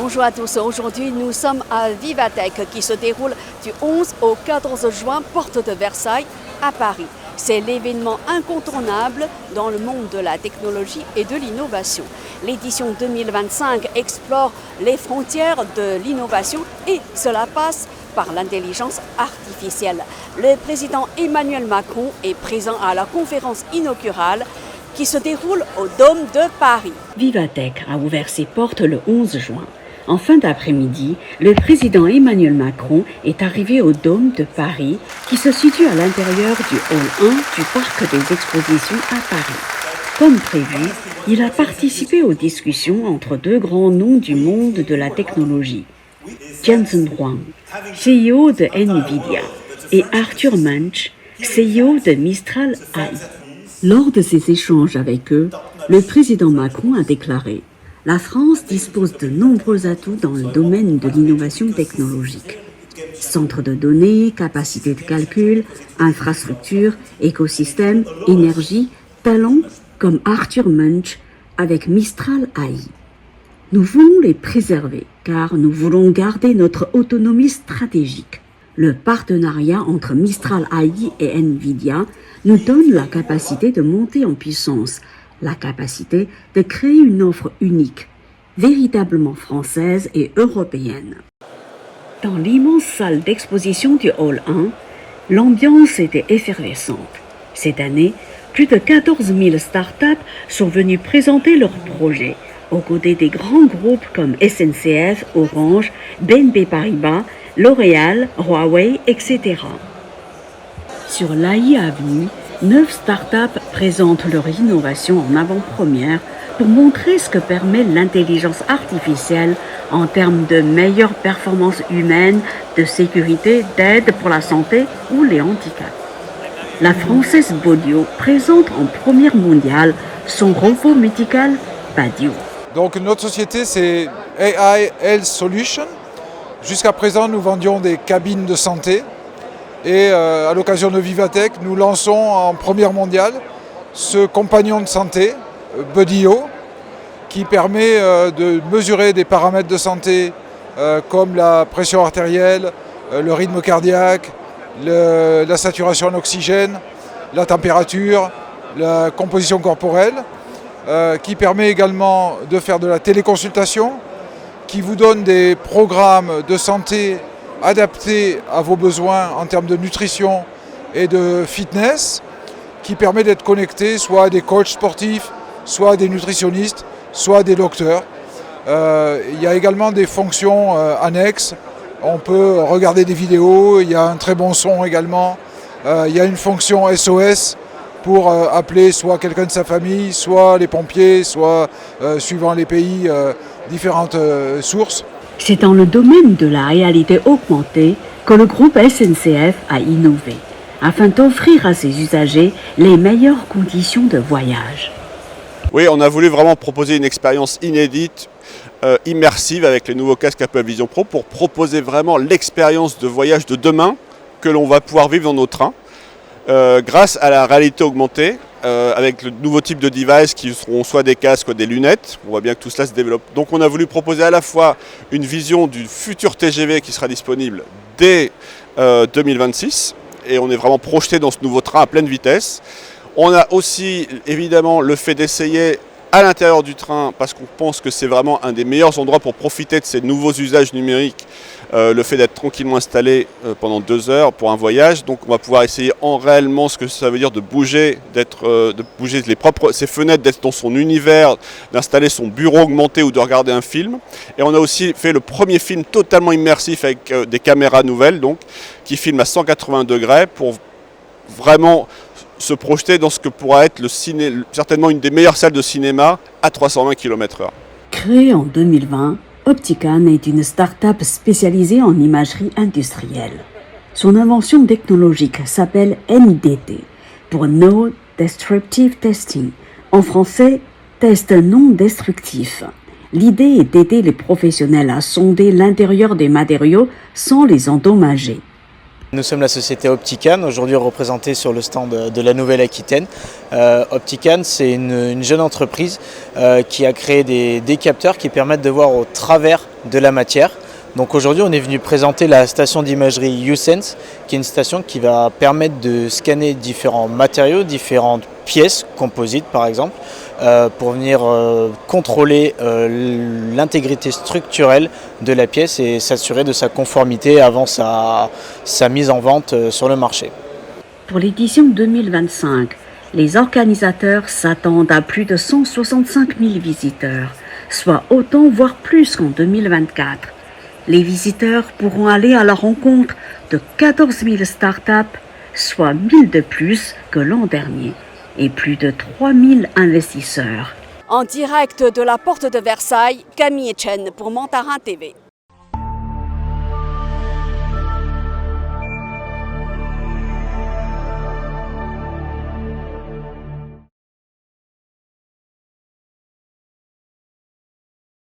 Bonjour à tous, aujourd'hui nous sommes à Vivatech qui se déroule du 11 au 14 juin, porte de Versailles à Paris. C'est l'événement incontournable dans le monde de la technologie et de l'innovation. L'édition 2025 explore les frontières de l'innovation et cela passe par l'intelligence artificielle. Le président Emmanuel Macron est présent à la conférence inaugurale qui se déroule au Dôme de Paris. Vivatech a ouvert ses portes le 11 juin. En fin d'après-midi, le président Emmanuel Macron est arrivé au Dôme de Paris qui se situe à l'intérieur du hall 1 du Parc des Expositions à Paris. Comme prévu, il a participé aux discussions entre deux grands noms du monde de la technologie. Jensen Huang, CEO de NVIDIA, et Arthur Munch, CEO de Mistral AI. Lors de ces échanges avec eux, le président Macron a déclaré « La France dispose de nombreux atouts dans le domaine de l'innovation technologique. Centres de données, capacités de calcul, infrastructures, écosystèmes, énergie, talents comme Arthur Munch avec Mistral AI. Nous voulons les préserver car nous voulons garder notre autonomie stratégique. Le partenariat entre Mistral AI et NVIDIA nous donne la capacité de monter en puissance, la capacité de créer une offre unique, véritablement française et européenne. » Dans l'immense salle d'exposition du Hall 1, l'ambiance était effervescente. Cette année, plus de 14 000 startups sont venues présenter leurs projets, aux côtés des grands groupes comme SNCF, Orange, BNP Paribas, L'Oréal, Huawei, etc. Sur l'AI Avenue, 9 startups présentent leur innovation en avant-première pour montrer ce que permet l'intelligence artificielle en termes de meilleure performance humaine, de sécurité, d'aide pour la santé ou les handicaps. La française Bodio présente en première mondiale son robot médical Badio. Donc notre société c'est AI Health Solutions. Jusqu'à présent nous vendions des cabines de santé et à l'occasion de Vivatech nous lançons en première mondiale ce compagnon de santé Bodio qui permet de mesurer des paramètres de santé comme la pression artérielle, le rythme cardiaque, la saturation en oxygène, la température, la composition corporelle, qui permet également de faire de la téléconsultation, qui vous donne des programmes de santé adaptés à vos besoins en termes de nutrition et de fitness, qui permet d'être connecté soit à des coachs sportifs, soit à des nutritionnistes, soit à des docteurs. Il y a également des fonctions annexes. On peut regarder des vidéos, il y a un très bon son également. Il y a une fonction SOS pour appeler soit quelqu'un de sa famille, soit les pompiers, soit, suivant les pays, différentes sources. C'est dans le domaine de la réalité augmentée que le groupe SNCF a innové, afin d'offrir à ses usagers les meilleures conditions de voyage. Oui, on a voulu vraiment proposer une expérience inédite, immersive avec les nouveaux casques Apple Vision Pro pour proposer vraiment l'expérience de voyage de demain que l'on va pouvoir vivre dans nos trains grâce à la réalité augmentée avec le nouveau type de device qui seront soit des casques, soit des lunettes. On voit bien que tout cela se développe. Donc on a voulu proposer à la fois une vision du futur TGV qui sera disponible dès 2026 et on est vraiment projeté dans ce nouveau train à pleine vitesse. On a aussi évidemment le fait d'essayer à l'intérieur du train parce qu'on pense que c'est vraiment un des meilleurs endroits pour profiter de ces nouveaux usages numériques, le fait d'être tranquillement installé pendant 2 heures pour un voyage. Donc on va pouvoir essayer réellement ce que ça veut dire de bouger, de bouger ses fenêtres, d'être dans son univers, d'installer son bureau augmenté ou de regarder un film. Et on a aussi fait le premier film totalement immersif avec des caméras nouvelles donc, qui filment à 180 degrés pour vraiment se projeter dans ce que pourra être certainement une des meilleures salles de cinéma à 320 km/h. Créée en 2020, Optican est une start-up spécialisée en imagerie industrielle. Son invention technologique s'appelle NDT, pour No Destructive Testing. En français, test non destructif. L'idée est d'aider les professionnels à sonder l'intérieur des matériaux sans les endommager. Nous sommes la société Optican, aujourd'hui représentée sur le stand de la Nouvelle-Aquitaine. Optican, c'est une jeune entreprise qui a créé des capteurs qui permettent de voir au travers de la matière. Donc aujourd'hui, on est venu présenter la station d'imagerie U-Sense, qui est une station qui va permettre de scanner différents matériaux, différentes pièces, composites par exemple, pour venir contrôler l'intégrité structurelle de la pièce et s'assurer de sa conformité avant sa mise en vente sur le marché. Pour l'édition 2025, les organisateurs s'attendent à plus de 165 000 visiteurs, soit autant voire plus qu'en 2024. Les visiteurs pourront aller à la rencontre de 14 000 startups, soit 1000 de plus que l'an dernier, et plus de 3000 investisseurs. En direct de la porte de Versailles, Camille Chen pour Montarin TV.